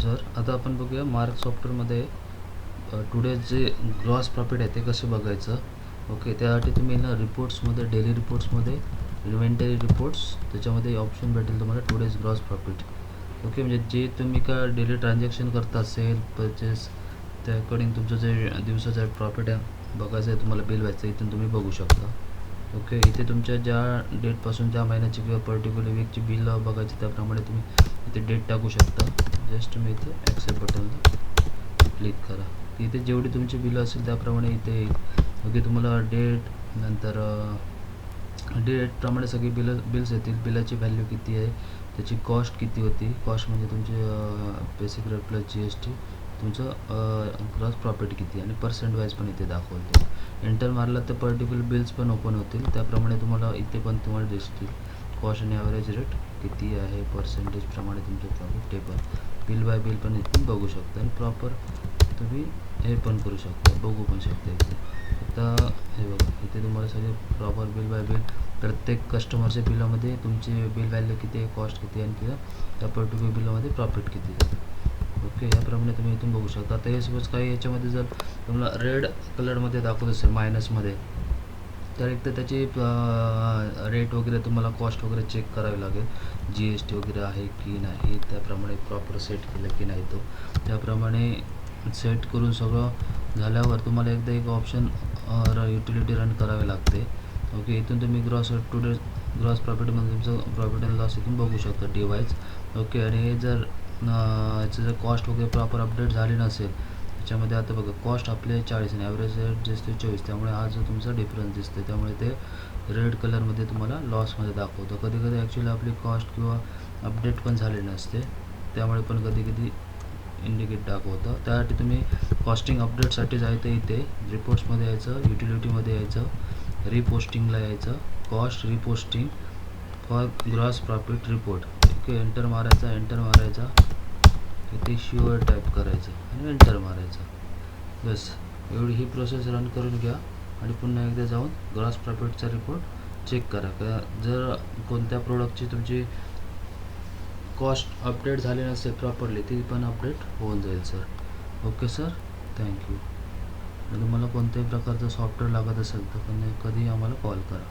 Sir आता आपण बघूया मार्क सॉफ्टवेअरमध्ये टुडे जे ग्रॉस प्रॉफिट आहे ते कसं बघायचं. ओके, त्यासाठी तुम्ही ना रिपोर्ट्समध्ये डेली रिपोर्ट्समध्ये इन्व्हेंटरी रिपोर्ट्स त्याच्यामध्ये ऑप्शन भेटेल तुम्हाला टुडेज ग्रॉस प्रॉफिट. ओके, म्हणजे जे तुम्ही का डेली ट्रान्झॅक्शन करता सेल परचेस त्या अकॉर्डिंग तुमचं जे दिवसाचं प्रॉफिट आहे बघायचं आहे तुम्हाला बिल व्हायचं इथून तुम्ही बघू शकता. ओके, इथे तुमच्या ज्या डेटपासून ज्या महिन्याची किंवा पर्टिक्युलर वीकची बिल बघायची त्याप्रमाणे तुम्ही इथे डेट टाकू शकता. जस्ट तुम्ही इथे ॲक्सेप्ट बटनला क्लिक करा. इथे जेवढी तुमची बिलं असेल त्याप्रमाणे इथे येईल. ओके, तुम्हाला डेट नंतर डेटप्रमाणे सगळी बिल्स येतील. बिलाची व्हॅल्यू किती आहे, त्याची कॉस्ट किती होती, कॉस्ट म्हणजे तुमचे बेसिक रेट प्लस GST, तुमचं ग्रॉस प्रॉफिट किती आणि पर्सेंट वाईज पण इथे दाखवतो. एंटर मारला तर पर्टिक्युलर बिल्स पण ओपन होतील. त्याप्रमाणे तुम्हाला इथे पण तुम्हाला दिसतील कॉस्ट आणि ॲव्हरेज रेट किती आहे पर्सेंटेजप्रमाणे तुमचं profit table bill bye bill पण इथून बघू शकता आणि प्रॉपर तुम्ही हे पण करू शकता, बघू पण शकता. इथे आता हे बघा इथे तुम्हाला सगळे प्रॉपर बिल बाय बिल प्रत्येक कस्टमरच्या बिलामध्ये तुमची बिल व्हॅल्यू किती आहे, कॉस्ट किती आहे आणि किंवा त्या पर्टिक्युलर बिलामध्ये प्रॉफिट किती आहे. ओके, याप्रमाणे तुम्ही इथून बघू शकता. आता हे सपोज काही याच्यामध्ये जर तुम्हाला रेड कलरमध्ये दाखवत असेल मायनसमध्ये तर एक तर त्याची रेट वगैरे तुम्हाला कॉस्ट वगैरे चेक करावी लागेल, GST वगैरे आहे की नाही, त्याप्रमाणे प्रॉपर सेट केलं की नाही. तो त्याप्रमाणे सेट करून सगळं झाल्यावर तुम्हाला एकदा एक ऑप्शन युटिलिटी रन करावे लागते. ओके, इथून तुम्ही टुडे ग्रॉस प्रॉफिटमध्ये तुमचं प्रॉफिट अँड लॉस इथून बघू शकता डिवाइस. ओके, आणि हे जर याचं जर कॉस्ट वगैरे प्रॉपर अपडेट झाली नसेल त्याच्यामध्ये आता बघा कॉस्ट आपले 40 आणि ॲव्हरेज रेट दिसते 24, त्यामुळे हा जो तुमचा डिफरन्स दिसतो त्यामुळे ते रेड कलरमध्ये तुम्हाला लॉसमध्ये दाखवतो. कधी कधी ॲक्च्युली आपली कॉस्ट किंवा अपडेट पण झाली नसते त्यामुळे पण कधी कधी इंडिकेट दाखवतं. त्यासाठी तुम्ही कॉस्टिंग अपडेटसाठी जायचं इथे रिपोर्ट्समध्ये यायचं, युटिलिटीमध्ये यायचं, रिपोस्टिंगला यायचं, cost reposting for gross profit report. Okay, enter मारायचा इथे शुअर टाईप करायचं आणि एंटर मारायचं. बस एवढी ही प्रोसेस रन करून घ्या आणि पुन्हा एकदा जाऊन ग्रॉस प्रॉफिटचा रिपोर्ट चेक करा. का जर कोणत्या प्रोडक्टची तुमची कॉस्ट अपडेट झाली नसेल प्रॉपरली ती पण अपडेट होऊन जाईल सर. Okay sir, thank you. तुम्हाला कोणत्याही प्रकारचं सॉफ्टवेअर लागत असेल तर कधी आम्हाला कॉल करा.